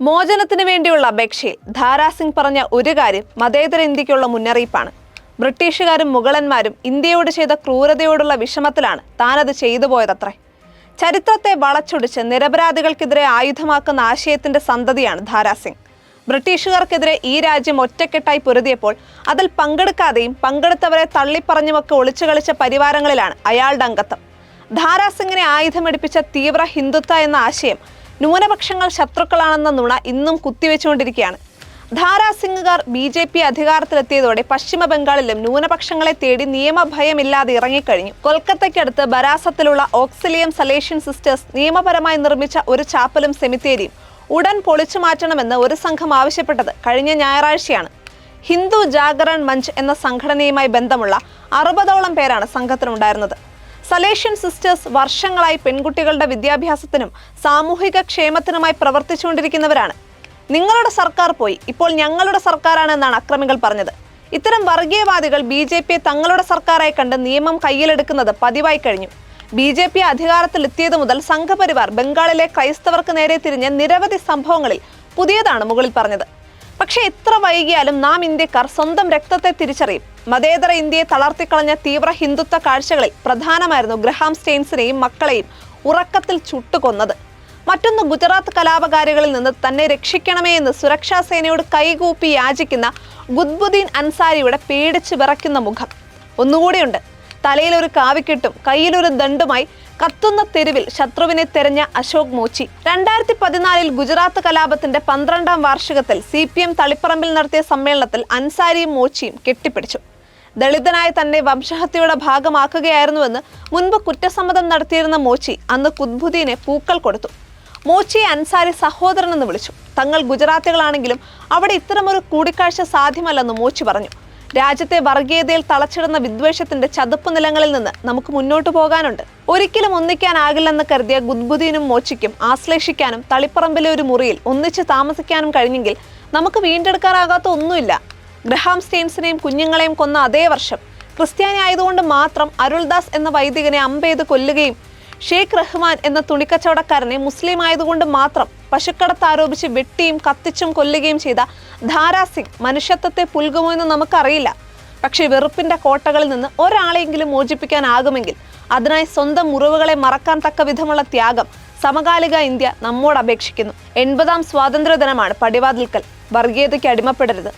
മോചനത്തിന് വേണ്ടിയുള്ള അപേക്ഷയിൽ ധാരാസിംഗ് പറഞ്ഞ ഒരു കാര്യം മതേതര ഇന്ത്യക്കുള്ള മുന്നറിയിപ്പാണ്. ബ്രിട്ടീഷുകാരും മുഗളന്മാരും ഇന്ത്യയോട് ചെയ്ത ക്രൂരതയോടുള്ള വിഷമത്തിലാണ് താനത് ചെയ്തു പോയതത്രേ. ചരിത്രത്തെ വളച്ചൊടിച്ച് നിരപരാധികൾക്കെതിരെ ആയുധമാക്കുന്ന ആശയത്തിന്റെ സന്തതിയാണ് ധാരാസിംഗ്. ബ്രിട്ടീഷുകാർക്കെതിരെ ഈ രാജ്യം ഒറ്റക്കെട്ടായി പൊരുതിയപ്പോൾ അതിൽ പങ്കെടുക്കാതെയും പങ്കെടുത്തവരെ തള്ളിപ്പറഞ്ഞുമൊക്കെ ഒളിച്ചു കളിച്ച പരിവാരങ്ങളിലാണ് അയാളുടെ അംഗത്വം. ധാരാസിംഗിനെ ആയുധമെടുപ്പിച്ച തീവ്ര ഹിന്ദുത്വ എന്ന ആശയം ന്യൂനപക്ഷങ്ങൾ ശത്രുക്കളാണെന്ന നുണ ഇന്നും കുത്തിവെച്ചുകൊണ്ടിരിക്കുകയാണ്. ധാരാസിംഗുകാർ BJP അധികാരത്തിലെത്തിയതോടെ പശ്ചിമ ബംഗാളിലും ന്യൂനപക്ഷങ്ങളെ തേടി നിയമഭയമില്ലാതെ ഇറങ്ങിക്കഴിഞ്ഞു. കൊൽക്കത്തയ്ക്കടുത്ത് ബരാസത്തിലുള്ള ഓക്സിലിയം സലേഷ്യൻ സിസ്റ്റേഴ്സ് നിയമപരമായി നിർമ്മിച്ച ഒരു ചാപ്പലും സെമിത്തേരിയും ഉടൻ പൊളിച്ചു മാറ്റണമെന്ന് ഒരു സംഘം ആവശ്യപ്പെട്ടത് കഴിഞ്ഞ ഞായറാഴ്ചയാണ്. ഹിന്ദു ജാഗരൺ മഞ്ച് എന്ന സംഘടനയുമായി ബന്ധമുള്ള 60ഓളം പേരാണ് സംഘത്തിനുണ്ടായിരുന്നത്. സലേഷ്യൻ സിസ്റ്റേഴ്സ് വർഷങ്ങളായി പെൺകുട്ടികളുടെ വിദ്യാഭ്യാസത്തിനും സാമൂഹിക ക്ഷേമത്തിനുമായി പ്രവർത്തിച്ചുകൊണ്ടിരിക്കുന്നവരാണ്. നിങ്ങളുടെ സർക്കാർ പോയി, ഇപ്പോൾ ഞങ്ങളുടെ സർക്കാരാണ് എന്നാണ് അക്രമികൾ പറഞ്ഞത്. ഇത്തരം വർഗീയവാദികൾ BJP തങ്ങളുടെ സർക്കാരായി കണ്ട് നിയമം കയ്യിലെടുക്കുന്നത് പതിവായി കഴിഞ്ഞു. BJP അധികാരത്തിലെത്തിയത് മുതൽ സംഘപരിവാർ ബംഗാളിലെ ക്രൈസ്തവർക്ക് നേരെ തിരിഞ്ഞ നിരവധി സംഭവങ്ങളിൽ പുതിയതാണ് മുകളിൽ പറഞ്ഞത്. പക്ഷേ എത്ര വൈകിയാലും നാം ഇന്ത്യക്കാർ സ്വന്തം രക്തത്തെ തിരിച്ചറിയും. മതേതര ഇന്ത്യയെ തളർത്തിക്കളഞ്ഞ തീവ്ര ഹിന്ദുത്വ കാഴ്ചകളിൽ പ്രധാനമായിരുന്നു ഗ്രഹാം സ്റ്റെയിൻസിനെയും മക്കളെയും ഉറക്കത്തിൽ ചുട്ടുകൊന്നത്. മറ്റൊന്ന് ഗുജറാത്ത് കലാപകാരികളിൽ നിന്ന് തന്നെ രക്ഷിക്കണമേ എന്ന് സുരക്ഷാ സേനയോട് കൈകൂപ്പി യാചിക്കുന്ന ഗുദ്ബുദ്ദീൻ അൻസാരിയുടെ പേടിച്ച് വിറയ്ക്കുന്ന മുഖം. ഒന്നുകൂടിയുണ്ട്, തലയിലൊരു കാവിക്കെട്ടും കയ്യിലൊരു ദണ്ടുമായി കത്തുന്ന തെരുവിൽ ശത്രുവിനെ തെരഞ്ഞ അശോക് മോച്ചി. 2014 ഗുജറാത്ത് കലാപത്തിന്റെ 12ാം വാർഷികത്തിൽ CPM തളിപ്പറമ്പിൽ നടത്തിയ സമ്മേളനത്തിൽ അൻസാരിയും മോച്ചിയും കെട്ടിപ്പിടിച്ചു. ദളിതനായ തന്നെ വംശഹത്യയുടെ ഭാഗമാക്കുകയായിരുന്നുവെന്ന് മുൻപ് കുറ്റസമ്മതം നടത്തിയിരുന്ന മോച്ചി അന്ന് കുത്ബുദ്ദീനെ പൂക്കൾ കൊടുത്തു. മോച്ചിയെ അൻസാരി സഹോദരനെന്ന് വിളിച്ചു. തങ്ങൾ ഗുജറാത്തികളാണെങ്കിലും അവിടെ ഇത്തരമൊരു കൂടിക്കാഴ്ച സാധ്യമല്ലെന്ന് മോച്ചി പറഞ്ഞു. രാജ്യത്തെ വർഗീയതയിൽ തളച്ചിടുന്ന വിദ്വേഷത്തിന്റെ ചതുപ്പ് നിലങ്ങളിൽ നിന്ന് നമുക്ക് മുന്നോട്ടു പോകാനുണ്ട്. ഒരിക്കലും ഒന്നിക്കാനാകില്ലെന്ന് കരുതിയ ഗുദ്ബുദ്ദീനും മോച്ചിക്കും ആശ്ലേഷിക്കാനും തളിപ്പറമ്പിലെ ഒരു മുറിയിൽ ഒന്നിച്ച് താമസിക്കാനും കഴിഞ്ഞെങ്കിൽ നമുക്ക് വീണ്ടെടുക്കാനാകാത്ത ഒന്നുമില്ല. ഗ്രഹാം സ്റ്റെയിൻസിനെയും കുഞ്ഞുങ്ങളെയും കൊന്ന അതേ വർഷം ക്രിസ്ത്യാനി ആയതുകൊണ്ട് മാത്രം അരുൾദാസ് എന്ന വൈദികനെ അമ്പെയ്ത് കൊല്ലുകയും ഷെയ്ഖ് റഹ്മാൻ എന്ന തുണിക്കച്ചവടക്കാരനെ മുസ്ലിം ആയതുകൊണ്ട് മാത്രം പശുക്കടത്ത് ആരോപിച്ച് വെട്ടിയും കത്തിച്ചും കൊല്ലുകയും ചെയ്ത ധാരാസിംഗ് മനുഷ്യത്വത്തെ പുൽകുമോ എന്ന് നമുക്കറിയില്ല. പക്ഷേ വെറുപ്പിന്റെ കോട്ടകളിൽ നിന്ന് ഒരാളെയെങ്കിലും മോചിപ്പിക്കാനാകുമെങ്കിൽ അതിനായി സ്വന്തം മുറിവുകളെ മറക്കാൻ തക്ക വിധമുള്ള ത്യാഗം സമകാലിക ഇന്ത്യ നമ്മോട് അപേക്ഷിക്കുന്നു. 80ാം സ്വാതന്ത്ര്യ ദിനമാണ് പടിവാതിൽക്കൽ. വർഗീയതയ്ക്ക് അടിമപ്പെടരുത്.